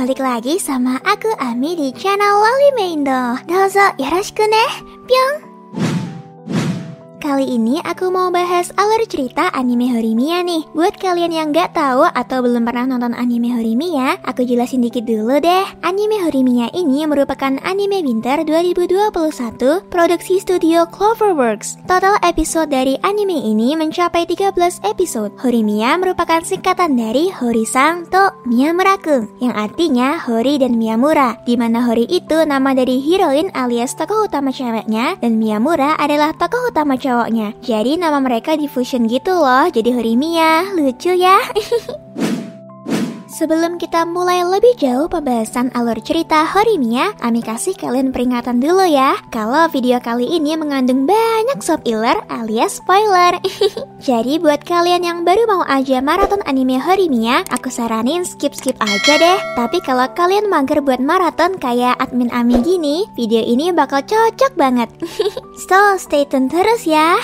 balik lagi sama aku Ami di channel Loli Meindo. Dozo yoroshiku ne, pyong! Kali ini aku mau bahas alur cerita anime Horimiya nih. Buat kalian yang gak tahu atau belum pernah nonton anime Horimiya, aku jelasin dikit dulu deh. Anime Horimiya ini merupakan anime winter 2021 produksi studio Cloverworks. Total episode dari anime ini mencapai 13 episode. Horimiya merupakan singkatan dari Hori-san to Miyamura-kun, yang artinya Hori dan Miyamura, di mana Hori itu nama dari heroin alias tokoh utama ceweknya, dan Miyamura adalah tokoh utama cowoknya. Jadi nama mereka difusion gitu loh, jadi Horimiya. Lucu ya. Sebelum kita mulai lebih jauh pembahasan alur cerita Horimiya, Ami kasih kalian peringatan dulu ya, kalau video kali ini mengandung banyak spoiler alias spoiler. Jadi buat kalian yang baru mau aja maraton anime Horimiya, aku saranin skip aja deh. Tapi kalau kalian mager buat maraton kayak admin Ami gini, video ini bakal cocok banget. So stay tune terus ya.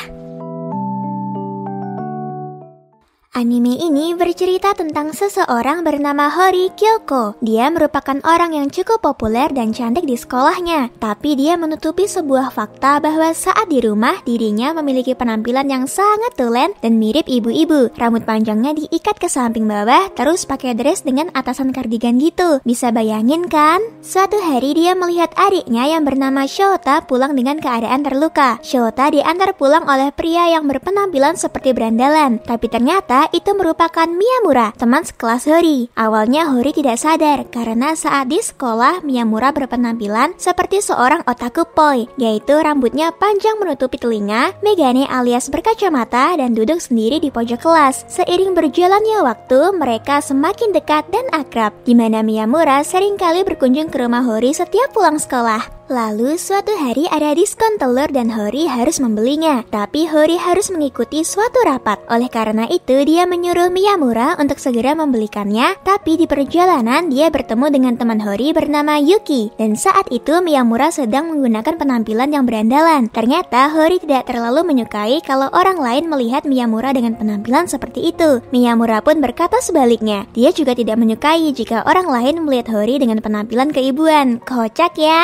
Anime ini bercerita tentang seseorang bernama Hori Kyoko. Dia merupakan orang yang cukup populer dan cantik di sekolahnya. Tapi dia menutupi sebuah fakta bahwa saat di rumah, dirinya memiliki penampilan yang sangat tulen dan mirip ibu-ibu. Rambut panjangnya diikat ke samping bawah, terus pakai dress dengan atasan kardigan gitu. Bisa bayangin kan? Suatu hari dia melihat adiknya yang bernama Shota pulang dengan keadaan terluka. Shota diantar pulang oleh pria yang berpenampilan seperti berandalan. Tapi ternyata itu merupakan Miyamura, teman sekelas Hori. Awalnya Hori tidak sadar karena saat di sekolah Miyamura berpenampilan seperti seorang otaku poi, yaitu rambutnya panjang menutupi telinga, megane alias berkacamata, dan duduk sendiri di pojok kelas. Seiring berjalannya waktu, mereka semakin dekat dan akrab, di mana Miyamura seringkali berkunjung ke rumah Hori setiap pulang sekolah. Lalu suatu hari ada diskon telur dan Hori harus membelinya. Tapi Hori harus mengikuti suatu rapat. Oleh karena itu dia menyuruh Miyamura untuk segera membelikannya. Tapi di perjalanan dia bertemu dengan teman Hori bernama Yuki. Dan saat itu Miyamura sedang menggunakan penampilan yang berandalan. Ternyata Hori tidak terlalu menyukai kalau orang lain melihat Miyamura dengan penampilan seperti itu. Miyamura pun berkata sebaliknya. Dia juga tidak menyukai jika orang lain melihat Hori dengan penampilan keibuan. Kocak ya.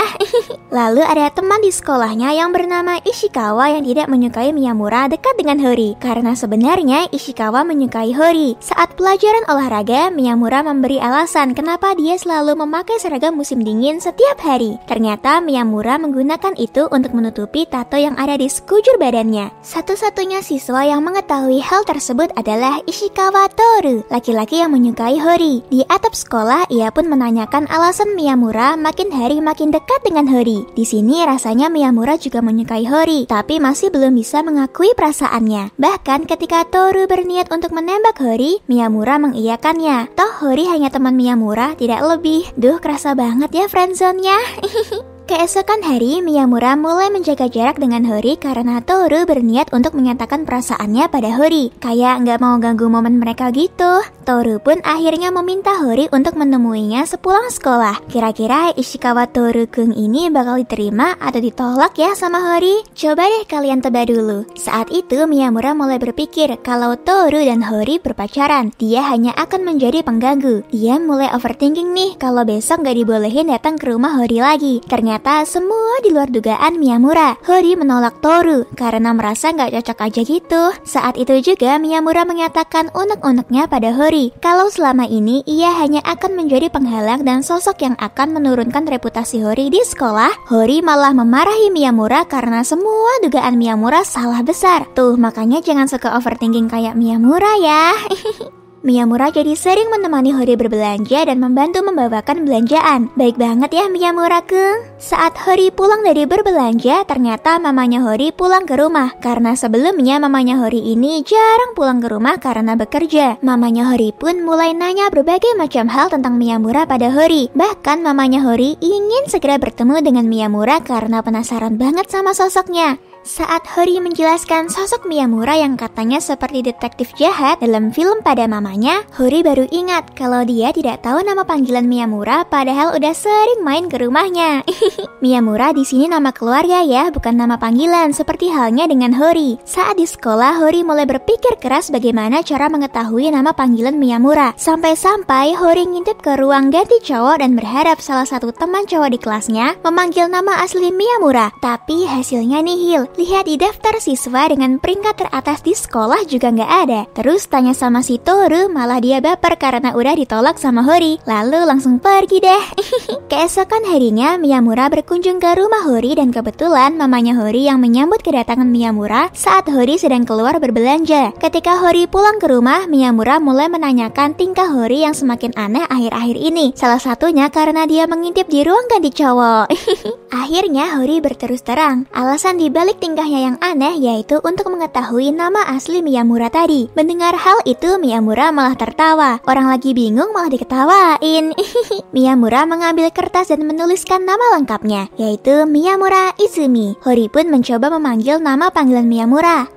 Lalu ada teman di sekolahnya yang bernama Ishikawa yang tidak menyukai Miyamura dekat dengan Hori. Karena sebenarnya Ishikawa menyukai Hori. Saat pelajaran olahraga, Miyamura memberi alasan kenapa dia selalu memakai seragam musim dingin setiap hari. Ternyata Miyamura menggunakan itu untuk menutupi tato yang ada di sekujur badannya. Satu-satunya siswa yang mengetahui hal tersebut adalah Ishikawa Toru, laki-laki yang menyukai Hori. Di atap sekolah, ia pun menanyakan alasan Miyamura makin hari makin dekat dengan Hori. Di sini rasanya Miyamura juga menyukai Hori, tapi masih belum bisa mengakui perasaannya. Bahkan ketika Toru berniat untuk menembak Hori, Miyamura mengiyakannya. Toh Hori hanya teman Miyamura, tidak lebih. Duh, kerasa banget ya friendzone-nya. Keesokan hari, Miyamura mulai menjaga jarak dengan Hori karena Toru berniat untuk menyatakan perasaannya pada Hori. Kayak nggak mau ganggu momen mereka gitu. Toru pun akhirnya meminta Hori untuk menemuinya sepulang sekolah. Kira-kira Ishikawa Toru-kun ini bakal diterima atau ditolak ya sama Hori? Coba deh kalian tebak dulu. Saat itu Miyamura mulai berpikir kalau Toru dan Hori berpacaran. Dia hanya akan menjadi pengganggu. Dia mulai overthinking nih kalau besok nggak dibolehin datang ke rumah Hori lagi. Ternyata semua di luar dugaan Miyamura. Hori menolak Toru karena merasa nggak cocok aja gitu. Saat itu juga Miyamura menyatakan unek-uneknya pada Hori kalau selama ini ia hanya akan menjadi penghalang dan sosok yang akan menurunkan reputasi Hori di sekolah. Hori malah memarahi Miyamura karena semua dugaan Miyamura salah besar. Tuh makanya jangan suka overthinking kayak Miyamura ya. Miyamura jadi sering menemani Hori berbelanja dan membantu membawakan belanjaan. Baik banget ya Miyamura-kun. Saat Hori pulang dari berbelanja, ternyata mamanya Hori pulang ke rumah. Karena sebelumnya mamanya Hori ini jarang pulang ke rumah karena bekerja. Mamanya Hori pun mulai nanya berbagai macam hal tentang Miyamura pada Hori. Bahkan mamanya Hori ingin segera bertemu dengan Miyamura karena penasaran banget sama sosoknya. Saat Hori menjelaskan sosok Miyamura yang katanya seperti detektif jahat dalam film pada mamanya, Hori baru ingat kalau dia tidak tahu nama panggilan Miyamura padahal udah sering main ke rumahnya. Miyamura di sini nama keluarga ya, bukan nama panggilan seperti halnya dengan Hori. Saat di sekolah, Hori mulai berpikir keras bagaimana cara mengetahui nama panggilan Miyamura. Sampai-sampai Hori ngintip ke ruang ganti cowok dan berharap salah satu teman cowok di kelasnya memanggil nama asli Miyamura. Tapi hasilnya nihil. Lihat di daftar siswa dengan peringkat teratas di sekolah juga nggak ada. Terus tanya sama si Toru, malah dia baper karena udah ditolak sama Hori. Lalu langsung pergi deh. Keesokan harinya, Miyamura berkunjung ke rumah Hori dan kebetulan mamanya Hori yang menyambut kedatangan Miyamura saat Hori sedang keluar berbelanja. Ketika Hori pulang ke rumah, Miyamura mulai menanyakan tingkah Hori yang semakin aneh akhir-akhir ini. Salah satunya karena dia mengintip di ruang ganti cowok. Akhirnya Hori berterus terang. Alasan dibalik tingkahnya yang aneh yaitu untuk mengetahui nama asli Miyamura tadi. Mendengar hal itu, Miyamura malah tertawa. Orang lagi bingung malah diketawain. Miyamura mengambil kertas dan menuliskan nama lengkapnya, yaitu Miyamura Izumi. Hori pun mencoba memanggil nama panggilan Miyamura,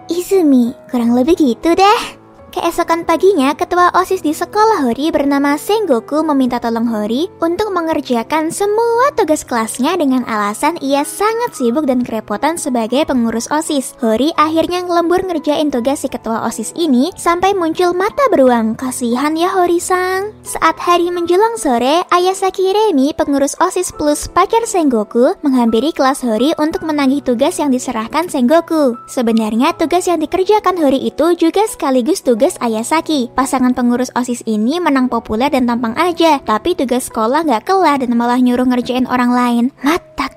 Izumi. Kurang lebih gitu deh. Keesokan paginya, ketua OSIS di sekolah Hori bernama Sengoku meminta tolong Hori untuk mengerjakan semua tugas kelasnya dengan alasan ia sangat sibuk dan kerepotan sebagai pengurus OSIS. Hori akhirnya ngelembur ngerjain tugas si ketua OSIS ini sampai muncul mata beruang. Kasihan ya Hori-sang. Saat hari menjelang sore, Ayasaki Remi, pengurus OSIS plus pacar Sengoku, menghampiri kelas Hori untuk menagih tugas yang diserahkan Sengoku. Sebenarnya tugas yang dikerjakan Hori itu juga sekaligus tugas Ayasaki. Pasangan pengurus OSIS ini menang populer dan tampang aja, tapi tugas sekolah nggak kelar dan malah nyuruh ngerjain orang lain. Mata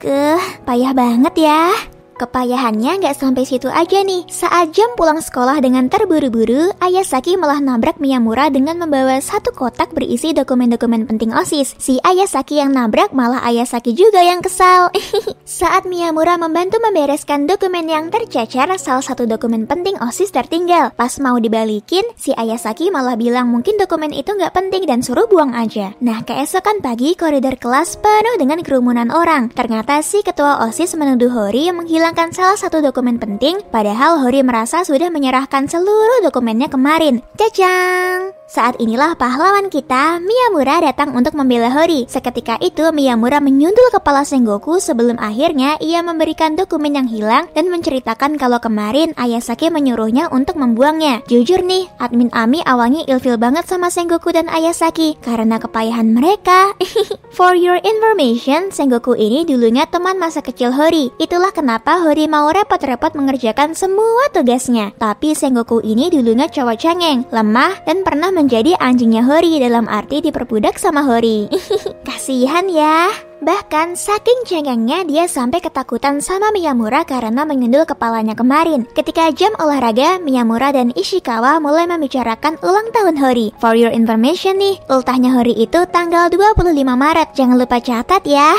payah banget ya. Kepayahannya nggak sampai situ aja nih. Saat jam pulang sekolah dengan terburu-buru, Ayasaki malah nabrak Miyamura dengan membawa satu kotak berisi dokumen-dokumen penting OSIS. Si Ayasaki yang nabrak malah Ayasaki juga yang kesal. Saat Miyamura membantu membereskan dokumen yang tercecer, salah satu dokumen penting OSIS tertinggal. Pas mau dibalikin, si Ayasaki malah bilang mungkin dokumen itu nggak penting dan suruh buang aja. Nah, keesokan pagi koridor kelas penuh dengan kerumunan orang. Ternyata si ketua OSIS menuduh Hori yang menghilangkan salah satu dokumen penting, padahal Hori merasa sudah menyerahkan seluruh dokumennya kemarin. Cacang! Saat inilah pahlawan kita, Miyamura datang untuk membela Hori. Seketika itu, Miyamura menyundul kepala Sengoku sebelum akhirnya ia memberikan dokumen yang hilang dan menceritakan kalau kemarin Ayasaki menyuruhnya untuk membuangnya. Jujur nih, admin Ami awalnya ilfil banget sama Sengoku dan Ayasaki karena kepayahan mereka. For your information, Sengoku ini dulunya teman masa kecil Hori. Itulah kenapa Hori mau repot-repot mengerjakan semua tugasnya. Tapi Sengoku ini dulunya cowok cengeng, lemah, dan pernah menjadi anjingnya Hori, dalam arti diperbudak sama Hori. Kasihan ya. Bahkan saking cengengnya dia sampai ketakutan sama Miyamura karena menyundul kepalanya kemarin. Ketika jam olahraga, Miyamura dan Ishikawa mulai membicarakan ulang tahun Hori. For your information nih, ultahnya Hori itu tanggal 25 Maret. Jangan lupa catat ya.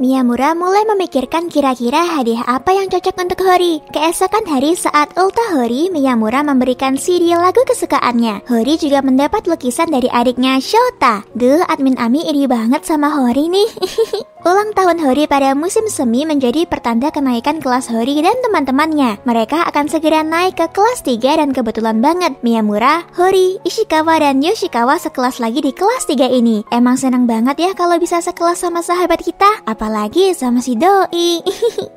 Miyamura mulai memikirkan kira-kira hadiah apa yang cocok untuk Hori. Keesokan hari saat ultah Hori, Miyamura memberikan CD lagu kesukaannya. Hori juga mendapat lukisan dari adiknya Shota. Duh, admin Ami iri banget sama Hori nih. Ulang tahun Hori pada musim semi menjadi pertanda kenaikan kelas Hori dan teman-temannya. Mereka akan segera naik ke kelas 3 dan kebetulan banget Miyamura, Hori, Ishikawa, dan Yoshikawa sekelas lagi di kelas 3 ini. Emang senang banget ya kalau bisa sekelas sama sahabat kita, apalagi sama si Doi.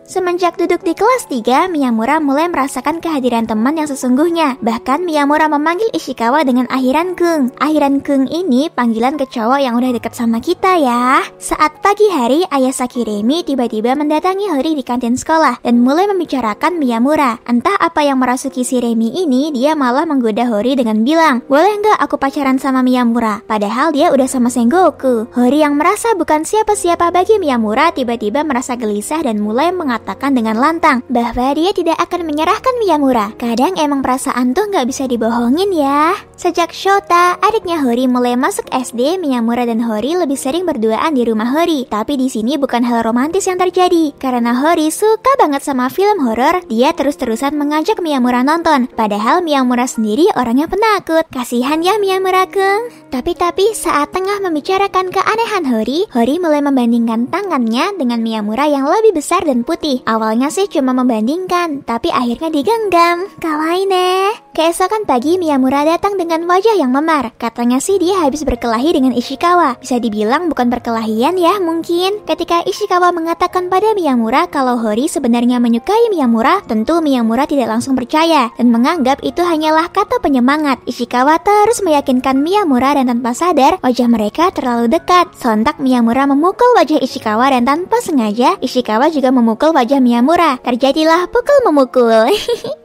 Semenjak duduk di kelas 3, Miyamura mulai merasakan kehadiran teman yang sesungguhnya. Bahkan Miyamura memanggil Ishikawa dengan Ahiran-kun. Ahiran-kun ini panggilan ke cowok yang udah deket sama kita ya. Saat pagi hari, Ayasaki Remi tiba-tiba mendatangi Hori di kantin sekolah dan mulai membicarakan Miyamura. Entah apa yang merasuki si Remi ini, dia malah menggoda Hori dengan bilang, boleh nggak aku pacaran sama Miyamura? Padahal dia udah sama Sengoku. Hori yang merasa bukan siapa-siapa bagi Miyamura tiba-tiba merasa gelisah dan mulai mengatakan dengan lantang bahwa dia tidak akan menyerahkan Miyamura. Kadang emang perasaan tuh nggak bisa dibohongin ya. Sejak Shota, adiknya Hori mulai masuk SD, Miyamura dan Hori lebih sering berduaan di rumah Hori. Tapi di sini bukan hal romantis yang terjadi. Karena Hori suka banget sama film horor, dia terus-terusan mengajak Miyamura nonton. Padahal Miyamura sendiri orangnya penakut. Kasihan ya Miyamura-kun. Tapi saat tengah membicarakan keanehan Hori mulai membandingkan tangannya fotonya dengan Miyamura yang lebih besar dan putih. Awalnya sih cuma membandingkan, tapi akhirnya digenggam. Kawaii ne. Keesokan pagi Miyamura datang dengan wajah yang memar. Katanya sih dia habis berkelahi dengan Ishikawa. Bisa dibilang bukan perkelahian ya mungkin. Ketika Ishikawa mengatakan pada Miyamura kalau Hori sebenarnya menyukai Miyamura, tentu Miyamura tidak langsung percaya dan menganggap itu hanyalah kata penyemangat. Ishikawa terus meyakinkan Miyamura dan tanpa sadar wajah mereka terlalu dekat. Sontak Miyamura memukul wajah Ishikawa dan tanpa sengaja Ishikawa juga memukul wajah Miyamura. Terjadilah pukul memukul.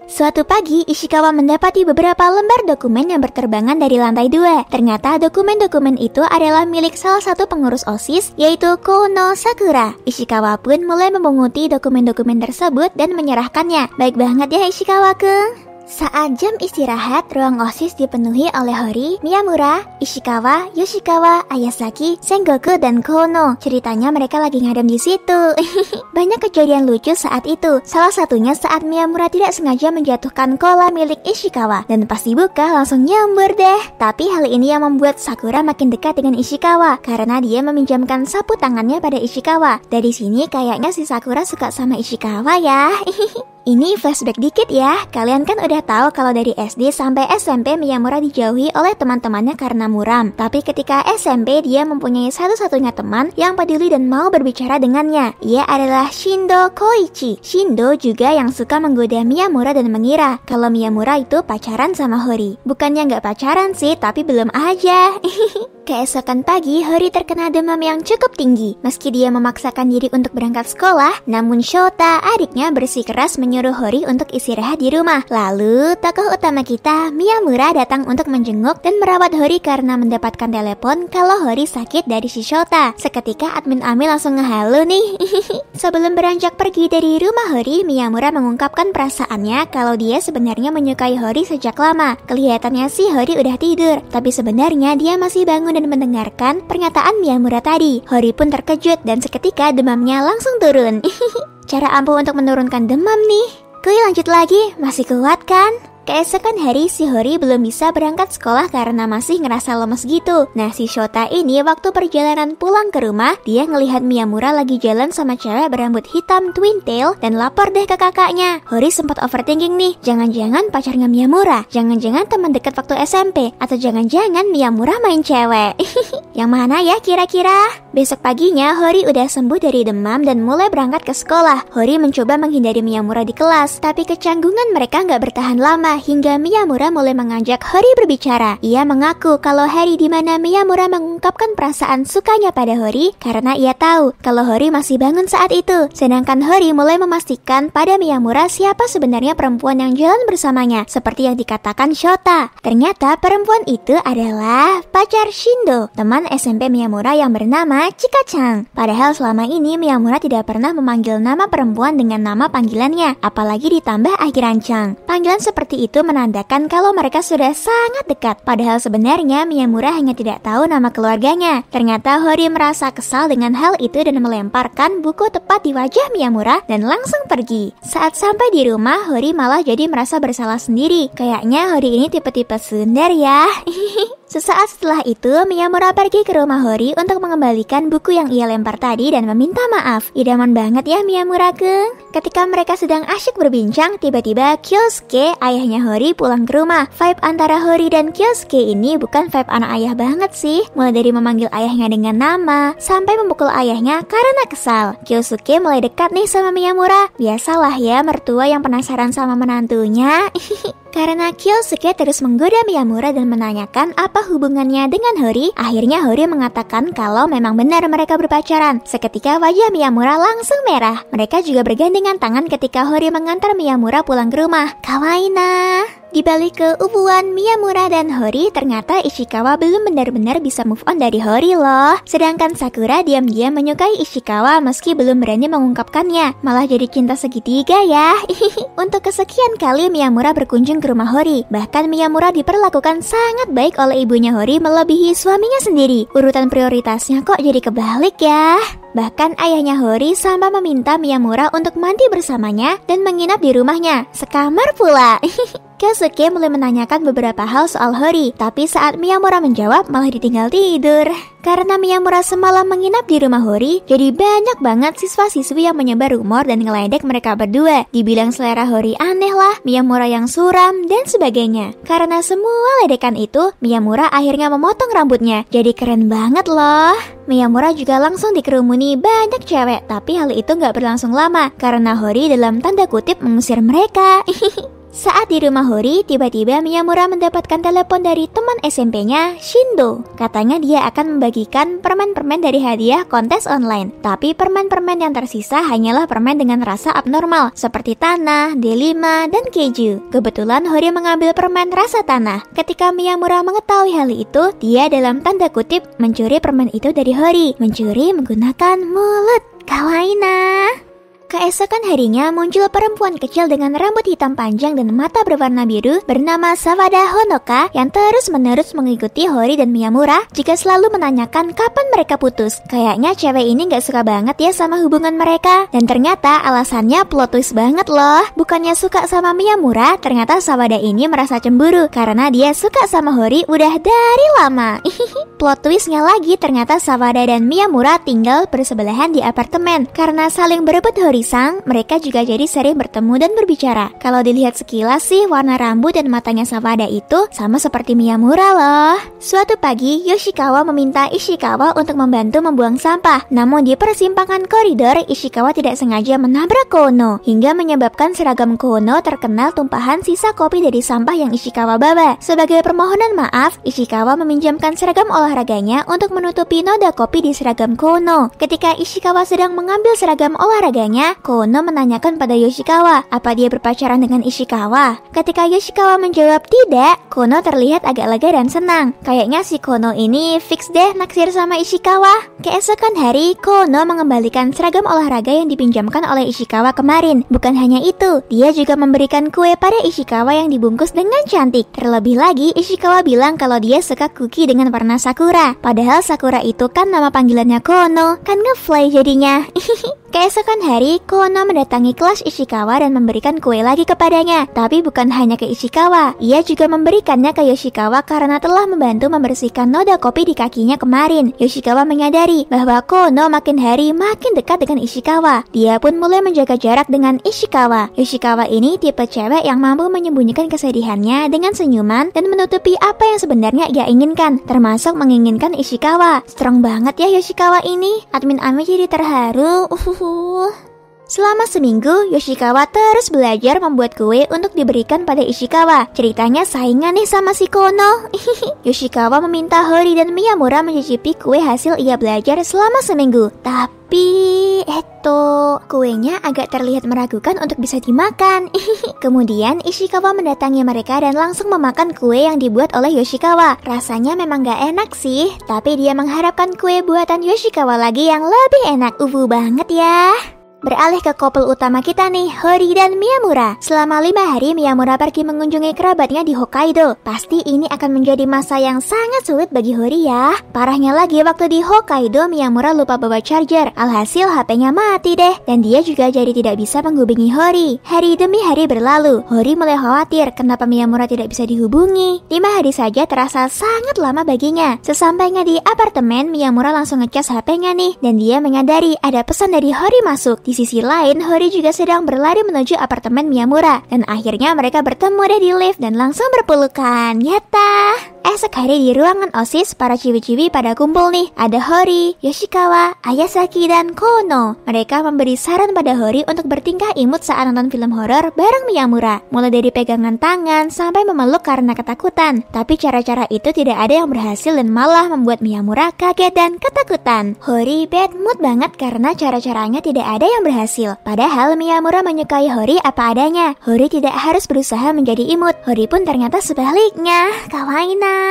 Suatu pagi, Ishikawa mendapati beberapa lembar dokumen yang berterbangan dari lantai 2. Ternyata dokumen-dokumen itu adalah milik salah satu pengurus OSIS, yaitu Kono Sakura. Ishikawa pun mulai memunguti dokumen-dokumen tersebut dan menyerahkannya. Baik banget ya Ishikawa-kun. Saat jam istirahat, ruang OSIS dipenuhi oleh Hori, Miyamura, Ishikawa, Yoshikawa, Ayasaki, Sengoku, dan Kono. Ceritanya mereka lagi ngadem di situ. Banyak kejadian lucu saat itu. Salah satunya saat Miyamura tidak sengaja menjatuhkan kola milik Ishikawa dan pas dibuka langsung nyambur deh. Tapi hal ini yang membuat Sakura makin dekat dengan Ishikawa karena dia meminjamkan sapu tangannya pada Ishikawa. Dari sini kayaknya si Sakura suka sama Ishikawa ya. Ini flashback dikit ya. Kalian kan udah tahu kalau dari SD sampai SMP Miyamura dijauhi oleh teman-temannya karena muram. Tapi ketika SMP dia mempunyai satu-satunya teman yang peduli dan mau berbicara dengannya. Ia adalah Shindo Koichi. Shindo juga yang suka menggoda Miyamura dan mengira kalau Miyamura itu pacaran sama Hori. Bukannya nggak pacaran sih, tapi belum aja. Keesokan pagi, Hori terkena demam yang cukup tinggi. Meski dia memaksakan diri untuk berangkat sekolah, namun Shota, adiknya, bersikeras menyuruh Hori untuk istirahat di rumah. Lalu, tokoh utama kita, Miyamura, datang untuk menjenguk dan merawat Hori karena mendapatkan telepon kalau Hori sakit dari si Shota. Seketika admin Ami langsung ngehalu nih. Sebelum beranjak pergi dari rumah Hori, Miyamura mengungkapkan perasaannya kalau dia sebenarnya menyukai Hori sejak lama. Kelihatannya sih Hori udah tidur, tapi sebenarnya dia masih bangun dan mendengarkan pernyataan Miyamura tadi. Hori pun terkejut dan seketika demamnya langsung turun. Cara ampuh untuk menurunkan demam nih. Kuy lanjut lagi, masih kuat kan? Keesokan hari, si Hori belum bisa berangkat sekolah karena masih ngerasa lemes gitu. Nah, si Shota ini waktu perjalanan pulang ke rumah, dia ngelihat Miyamura lagi jalan sama cewek berambut hitam twin tail dan lapor deh ke kakaknya. Hori sempat overthinking nih, jangan-jangan pacarnya Miyamura, jangan-jangan teman dekat waktu SMP, atau jangan-jangan Miyamura main cewek. Yang mana ya kira-kira? Besok paginya, Hori udah sembuh dari demam dan mulai berangkat ke sekolah. Hori mencoba menghindari Miyamura di kelas, tapi kecanggungan mereka nggak bertahan lama. Hingga Miyamura mulai mengajak Hori berbicara. Ia mengaku kalau hari di mana Miyamura mengungkapkan perasaan sukanya pada Hori karena ia tahu kalau Hori masih bangun saat itu. Sedangkan Hori mulai memastikan pada Miyamura siapa sebenarnya perempuan yang jalan bersamanya, seperti yang dikatakan Shota. Ternyata perempuan itu adalah pacar Shindo, teman SMP Miyamura yang bernama Chika-chan. Padahal selama ini Miyamura tidak pernah memanggil nama perempuan dengan nama panggilannya, apalagi ditambah akhiran chan. Panggilan seperti itu menandakan kalau mereka sudah sangat dekat. Padahal sebenarnya Miyamura hanya tidak tahu nama keluarganya. Ternyata Hori merasa kesal dengan hal itu dan melemparkan buku tepat di wajah Miyamura dan langsung pergi. Saat sampai di rumah, Hori malah jadi merasa bersalah sendiri. Kayaknya Hori ini tipe-tipe sundar ya. Sesaat setelah itu, Miyamura pergi ke rumah Hori untuk mengembalikan buku yang ia lempar tadi dan meminta maaf. Idaman banget ya Miyamura-kun. Ketika mereka sedang asyik berbincang, tiba-tiba Kyosuke, ayahnya Hori, pulang ke rumah. Vibe antara Hori dan Kyosuke ini bukan vibe anak ayah banget sih. Mulai dari memanggil ayahnya dengan nama, sampai memukul ayahnya karena kesal. Kyosuke mulai dekat nih sama Miyamura. Biasalah ya mertua yang penasaran sama menantunya. Karena Kyosuke terus menggoda Miyamura dan menanyakan apa hubungannya dengan Hori, akhirnya Hori mengatakan kalau memang benar mereka berpacaran. Seketika wajah Miyamura langsung merah. Mereka juga bergandengan tangan ketika Hori mengantar Miyamura pulang ke rumah. Kawaii na. Di balik keubuan Miyamura dan Hori, ternyata Ishikawa belum benar-benar bisa move on dari Hori loh. Sedangkan Sakura diam-diam menyukai Ishikawa meski belum berani mengungkapkannya. Malah jadi cinta segitiga ya. Untuk kesekian kali Miyamura berkunjung ke rumah Hori. Bahkan Miyamura diperlakukan sangat baik oleh ibunya Hori melebihi suaminya sendiri. Urutan prioritasnya kok jadi kebalik ya. Bahkan ayahnya Hori sampai meminta Miyamura untuk mandi bersamanya dan menginap di rumahnya. Sekamar pula. Kyosuke mulai menanyakan beberapa hal soal Hori, tapi saat Miyamura menjawab malah ditinggal tidur. Karena Miyamura semalam menginap di rumah Hori, jadi banyak banget siswa-siswi yang menyebar rumor dan ngeledek mereka berdua. Dibilang selera Hori aneh lah, Miyamura yang suram, dan sebagainya. Karena semua ledekan itu, Miyamura akhirnya memotong rambutnya. Jadi keren banget loh. Miyamura juga langsung dikerumuni banyak cewek, tapi hal itu gak berlangsung lama karena Hori dalam tanda kutip mengusir mereka. Saat di rumah Hori, tiba-tiba Miyamura mendapatkan telepon dari teman SMP-nya, Shindo. Katanya dia akan membagikan permen-permen dari hadiah kontes online. Tapi permen-permen yang tersisa hanyalah permen dengan rasa abnormal, seperti tanah, delima, dan keju. Kebetulan Hori mengambil permen rasa tanah. Ketika Miyamura mengetahui hal itu, dia dalam tanda kutip mencuri permen itu dari Hori. Mencuri menggunakan mulut. Kawaii nah. Keesokan harinya muncul perempuan kecil dengan rambut hitam panjang dan mata berwarna biru bernama Sawada Honoka yang terus-menerus mengikuti Hori dan Miyamura jika selalu menanyakan kapan mereka putus. Kayaknya cewek ini gak suka banget ya sama hubungan mereka. Dan ternyata alasannya plot twist banget loh. Bukannya suka sama Miyamura, ternyata Sawada ini merasa cemburu karena dia suka sama Hori udah dari lama. Plot twistnya lagi, ternyata Sawada dan Miyamura tinggal bersebelahan di apartemen. Karena saling berebut Hori-san, mereka juga jadi sering bertemu dan berbicara. Kalau dilihat sekilas sih, warna rambut dan matanya Sawada itu sama seperti Miyamura loh. Suatu pagi, Yoshikawa meminta Ishikawa untuk membantu membuang sampah. Namun di persimpangan koridor, Ishikawa tidak sengaja menabrak Kono, hingga menyebabkan seragam Kono terkena tumpahan sisa kopi dari sampah yang Ishikawa bawa. Sebagai permohonan maaf, Ishikawa meminjamkan seragam olahraganya untuk menutupi noda kopi di seragam Kono. Ketika Ishikawa sedang mengambil seragam olahraganya, Kono menanyakan pada Yoshikawa, apa dia berpacaran dengan Ishikawa? Ketika Yoshikawa menjawab tidak, Kono terlihat agak lega dan senang. Kayaknya si Kono ini fix deh naksir sama Ishikawa. Keesokan hari, Kono mengembalikan seragam olahraga yang dipinjamkan oleh Ishikawa kemarin. Bukan hanya itu, dia juga memberikan kue pada Ishikawa yang dibungkus dengan cantik. Terlebih lagi, Ishikawa bilang kalau dia suka cookie dengan warna Sakura. Padahal Sakura itu kan nama panggilannya Kono, kan ngefly jadinya. Keesokan hari, Kono mendatangi kelas Ishikawa dan memberikan kue lagi kepadanya. Tapi bukan hanya ke Ishikawa, ia juga memberikannya ke Yoshikawa karena telah membantu membersihkan noda kopi di kakinya kemarin. Yoshikawa menyadari bahwa Kono makin hari makin dekat dengan Ishikawa. Dia pun mulai menjaga jarak dengan Ishikawa. Yoshikawa ini tipe cewek yang mampu menyembunyikan kesedihannya dengan senyuman dan menutupi apa yang sebenarnya ia inginkan, termasuk menginginkan Ishikawa. Strong banget ya Yoshikawa ini. Admin Ami jadi terharu. Selama seminggu, Yoshikawa terus belajar membuat kue untuk diberikan pada Ishikawa. Ceritanya saingan nih sama si Kono. Yoshikawa meminta Hori dan Miyamura mencicipi kue hasil ia belajar selama seminggu. Tapi, kuenya agak terlihat meragukan untuk bisa dimakan. Kemudian, Ishikawa mendatangi mereka dan langsung memakan kue yang dibuat oleh Yoshikawa. Rasanya memang gak enak sih, tapi dia mengharapkan kue buatan Yoshikawa lagi yang lebih enak. Banget ya. Beralih ke couple utama kita nih, Hori dan Miyamura. Selama 5 hari Miyamura pergi mengunjungi kerabatnya di Hokkaido. Pasti ini akan menjadi masa yang sangat sulit bagi Hori ya. Parahnya lagi waktu di Hokkaido Miyamura lupa bawa charger. Alhasil HP-nya mati deh. Dan dia juga jadi tidak bisa menghubungi Hori. Hari demi hari berlalu. Hori mulai khawatir kenapa Miyamura tidak bisa dihubungi. 5 hari saja terasa sangat lama baginya. Sesampainya di apartemen, Miyamura langsung ngecas HP-nya nih. Dan dia menyadari ada pesan dari Hori masuk. Di sisi lain, Hori juga sedang berlari menuju apartemen Miyamura. Dan akhirnya mereka bertemu deh di lift dan langsung berpelukan. Nyata. Esok hari di ruangan OSIS, para ciwi-ciwi pada kumpul nih. Ada Hori, Yoshikawa, Ayasaki, dan Kono. Mereka memberi saran pada Hori untuk bertingkah imut saat nonton film horor bareng Miyamura. Mulai dari pegangan tangan sampai memeluk karena ketakutan. Tapi cara-cara itu tidak ada yang berhasil dan malah membuat Miyamura kaget dan ketakutan. Hori bad mood banget karena cara-caranya tidak ada yang berhasil. Padahal Miyamura menyukai Hori apa adanya. Hori tidak harus berusaha menjadi imut. Hori pun ternyata sebaliknya. Kawaii nah.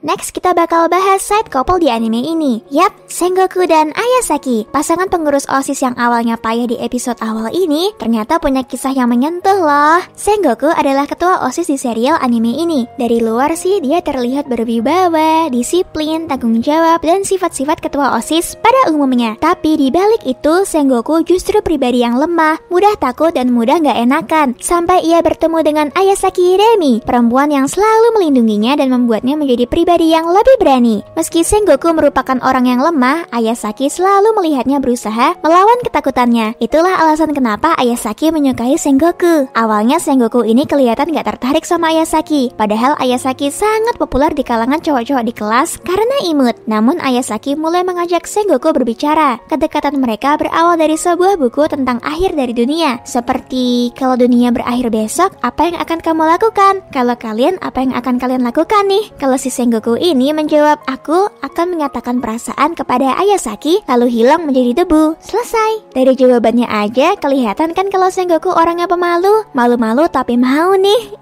Next, kita bakal bahas side couple di anime ini. Yap, Sengoku dan Ayasaki. Pasangan pengurus OSIS yang awalnya payah di episode awal ini ternyata punya kisah yang menyentuh loh. Sengoku adalah ketua OSIS di serial anime ini. Dari luar sih dia terlihat berwibawa, disiplin, tanggung jawab, dan sifat-sifat ketua OSIS pada umumnya. Tapi di balik itu, Sengoku justru pribadi yang lemah, mudah takut, dan mudah gak enakan. Sampai ia bertemu dengan Ayasaki Remi, perempuan yang selalu melindunginya dan membuatnya menjadi pribadi yang lebih berani. Meski Sengoku merupakan orang yang lemah, Ayasaki selalu melihatnya berusaha melawan ketakutannya. Itulah alasan kenapa Ayasaki menyukai Sengoku. Awalnya Sengoku ini kelihatan gak tertarik sama Ayasaki, padahal Ayasaki sangat populer di kalangan cowok-cowok di kelas karena imut. Namun Ayasaki mulai mengajak Sengoku berbicara. Kedekatan mereka berawal dari sebuah buku tentang akhir dari dunia. Seperti, kalau dunia berakhir besok, apa yang akan kamu lakukan? Kalau kalian, apa yang akan kalian lakukan nih? Kalau si Sengoku ini menjawab, aku akan menyatakan perasaan kepada Ayasaki lalu hilang menjadi debu. Selesai. Dari jawabannya aja kelihatan kan kalau Sengoku orangnya pemalu. Malu-malu tapi mau nih.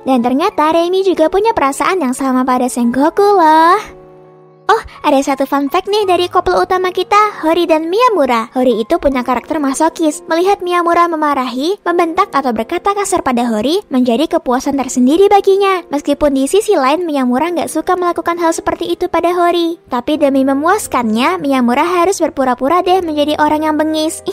Dan ternyata Remi juga punya perasaan yang sama pada Sengoku loh. Oh, ada satu fun fact nih dari couple utama kita, Hori dan Miyamura. Hori itu punya karakter masokis. Melihat Miyamura memarahi, membentak atau berkata kasar pada Hori menjadi kepuasan tersendiri baginya. Meskipun di sisi lain Miyamura nggak suka melakukan hal seperti itu pada Hori. Tapi demi memuaskannya, Miyamura harus berpura-pura deh menjadi orang yang bengis.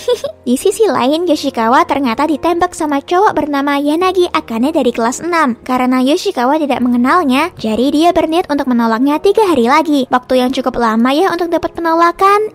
Di sisi lain, Yoshikawa ternyata ditembak sama cowok bernama Yanagi Akane dari kelas 6. Karena Yoshikawa tidak mengenalnya, jadi dia berniat untuk menolaknya 3 hari lagi. Waktu yang cukup lama ya untuk dapat penolakan.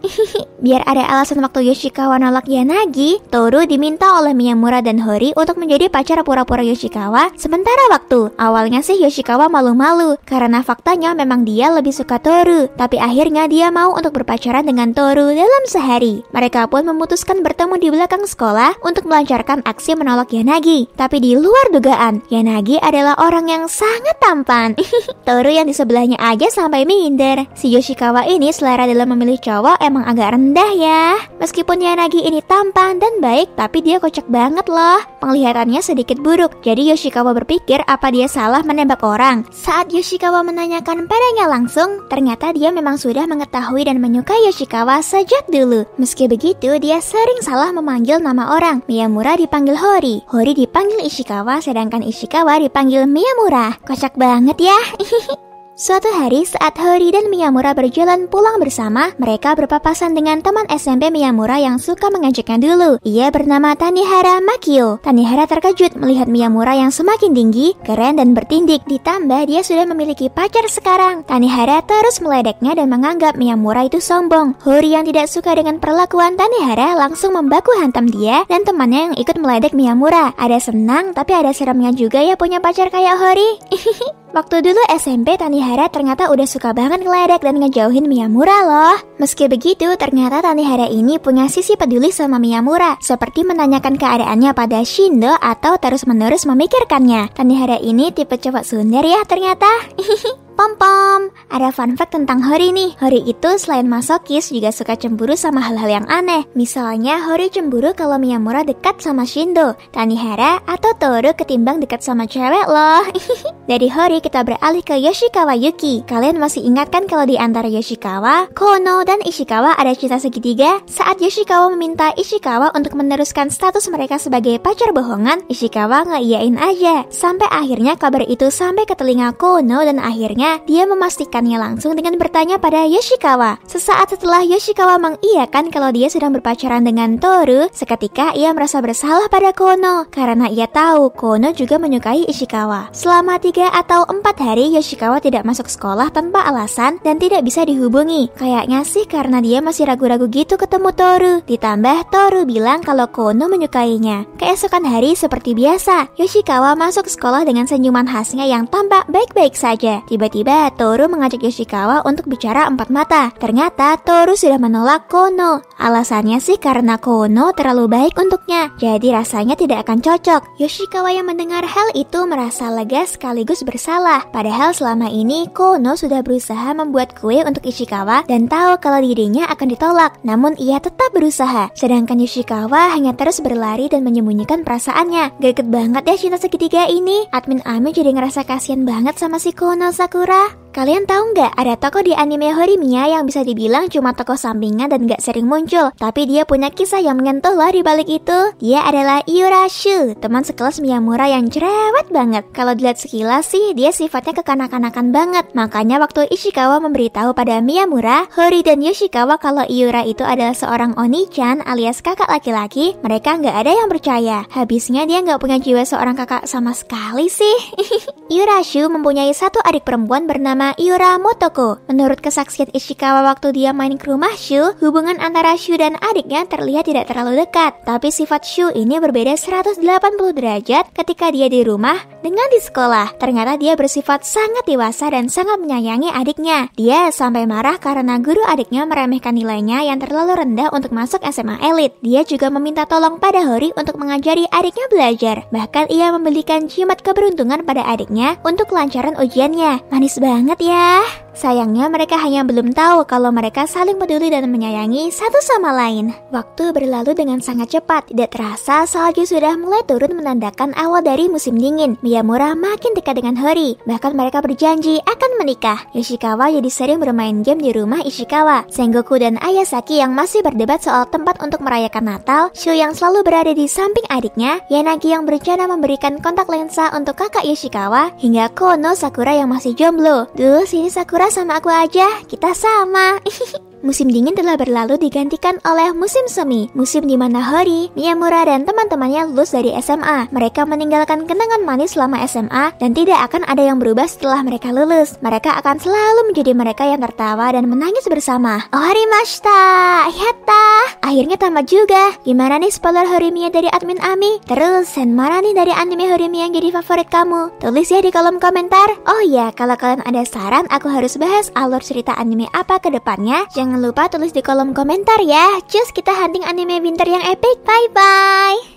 Biar ada alasan waktu Yoshikawa nolak Yanagi, Toru diminta oleh Miyamura dan Hori untuk menjadi pacar pura-pura Yoshikawa sementara waktu. Awalnya sih Yoshikawa malu-malu karena faktanya memang dia lebih suka Toru. Tapi akhirnya dia mau untuk berpacaran dengan Toru dalam sehari. Mereka pun memutuskan bertemu di belakang sekolah untuk melancarkan aksi menolak Yanagi. Tapi di luar dugaan, Yanagi adalah orang yang sangat tampan. Toru yang di sebelahnya aja sampai minder. Si Yoshikawa ini selera dalam memilih cowok emang agak rendah ya. Meskipun Yanagi ini tampan dan baik, tapi dia kocak banget loh. Penglihatannya sedikit buruk. Jadi Yoshikawa berpikir apa dia salah menembak orang. Saat Yoshikawa menanyakan padanya langsung, ternyata dia memang sudah mengetahui dan menyukai Yoshikawa sejak dulu. Meski begitu, dia sering salah memanggil nama orang. Miyamura dipanggil Hori, Hori dipanggil Ishikawa, sedangkan Ishikawa dipanggil Miyamura. Kocak banget ya. Suatu hari saat Hori dan Miyamura berjalan pulang bersama, mereka berpapasan dengan teman SMP Miyamura yang suka mengajaknya dulu. Ia bernama Tanihara Makio. Tanihara terkejut melihat Miyamura yang semakin tinggi, keren dan bertindik. Ditambah dia sudah memiliki pacar sekarang. Tanihara terus meledeknya dan menganggap Miyamura itu sombong. Hori yang tidak suka dengan perlakuan Tanihara langsung membaku hantam dia dan temannya yang ikut meledek Miyamura. Ada senang tapi ada seremnya juga ya punya pacar kayak Hori. Waktu dulu SMP, Tanihara ternyata udah suka banget ngeledek dan ngejauhin Miyamura loh. Meski begitu, ternyata Tanihara ini punya sisi peduli sama Miyamura, seperti menanyakan keadaannya pada Shindo atau terus-menerus memikirkannya. Tanihara ini tipe cowok sundar ya ternyata. Pom-pom, ada fun fact tentang Hori nih. Hori itu selain masokis juga suka cemburu sama hal-hal yang aneh. Misalnya Hori cemburu kalau Miyamura dekat sama Shindo, Tanihara, atau Toru ketimbang dekat sama cewek loh. Dari Hori kita beralih ke Yoshikawa Yuki. Kalian masih ingat kan kalau di antara Yoshikawa, Kono, dan Ishikawa ada cinta segitiga? Saat Yoshikawa meminta Ishikawa untuk meneruskan status mereka sebagai pacar bohongan, Ishikawa ngeiyain aja. Sampai akhirnya kabar itu sampai ke telinga Kono dan akhirnya dia memastikannya langsung dengan bertanya pada Yoshikawa. Sesaat setelah Yoshikawa mengiyakan kalau dia sedang berpacaran dengan Toru, seketika ia merasa bersalah pada Kono karena ia tahu Kono juga menyukai Ishikawa. Selama 3 atau 4 hari Yoshikawa tidak masuk sekolah tanpa alasan dan tidak bisa dihubungi. Kayaknya sih karena dia masih ragu-ragu gitu ketemu Toru. Ditambah Toru bilang kalau Kono menyukainya. Keesokan hari seperti biasa, Yoshikawa masuk sekolah dengan senyuman khasnya yang tampak baik-baik saja. Tiba-tiba Toru mengajak Yoshikawa untuk bicara 4 mata. Ternyata Toru sudah menolak Kono. Alasannya sih karena Kono terlalu baik untuknya, jadi rasanya tidak akan cocok. Yoshikawa yang mendengar hal itu merasa lega sekaligus bersalah. Padahal selama ini Kono sudah berusaha membuat kue untuk Ishikawa dan tahu kalau dirinya akan ditolak. Namun ia tetap berusaha. Sedangkan Yoshikawa hanya terus berlari dan menyembunyikan perasaannya. Greget banget ya cinta segitiga ini. Admin Ami jadi ngerasa kasihan banget sama si Kono Sakura. Kalian tahu nggak ada tokoh di anime Horimiya yang bisa dibilang cuma tokoh sampingan dan nggak sering muncul, tapi dia punya kisah yang menyentuh loh di balik itu. Dia adalah Iurashu, teman sekelas Miyamura yang cerewet banget. Kalau dilihat sekilas sih, dia sifatnya kekanak-kanakan banget. Makanya waktu Ishikawa memberitahu pada Miyamura, Hori dan Yoshikawa kalau Iura itu adalah seorang Oni-chan alias kakak laki-laki, mereka nggak ada yang percaya. Habisnya dia nggak punya jiwa seorang kakak sama sekali sih. Iurashu mempunyai satu adik perempuan bernama Iura Motoko. Menurut kesaksian Ishikawa waktu dia main ke rumah Shu, hubungan antara Shu dan adiknya terlihat tidak terlalu dekat. Tapi sifat Shu ini berbeda 180 derajat ketika dia di rumah dengan di sekolah. Ternyata dia bersifat sangat dewasa dan sangat menyayangi adiknya. Dia sampai marah karena guru adiknya meremehkan nilainya yang terlalu rendah untuk masuk SMA elit. Dia juga meminta tolong pada Hori untuk mengajari adiknya belajar. Bahkan ia membelikan jimat keberuntungan pada adiknya untuk kelancaran ujiannya. Manis banget ya. Sayangnya mereka hanya belum tahu kalau mereka saling peduli dan menyayangi satu sama lain. Waktu berlalu dengan sangat cepat. Tidak terasa salju sudah mulai turun menandakan awal dari musim dingin. Miyamura makin dekat dengan Hori. Bahkan mereka berjanji akan menikah. Yoshikawa jadi sering bermain game di rumah Ishikawa. Sengoku dan Ayasaki yang masih berdebat soal tempat untuk merayakan Natal. Shu yang selalu berada di samping adiknya. Yanagi yang berencana memberikan kontak lensa untuk kakak Yoshikawa. Hingga Kono Sakura yang masih jomblo. Duh, sini Sakura sama aku aja, kita sama. Musim dingin telah berlalu digantikan oleh musim semi, musim di mana Hori, Miyamura dan teman-temannya lulus dari SMA. Mereka meninggalkan kenangan manis selama SMA dan tidak akan ada yang berubah setelah mereka lulus. Mereka akan selalu menjadi mereka yang tertawa dan menangis bersama. Oharimashita, yatta. Akhirnya tamat juga. Gimana nih spoiler Horimiya dari admin Ami? Terus, sen mana nih dari anime Horimiya yang jadi favorit kamu? Tulis ya di kolom komentar. Oh ya, kalau kalian ada saran aku harus bahas alur cerita anime apa ke depannya, jangan lupa tulis di kolom komentar ya. Cus, kita hunting anime winter yang epic. Bye bye.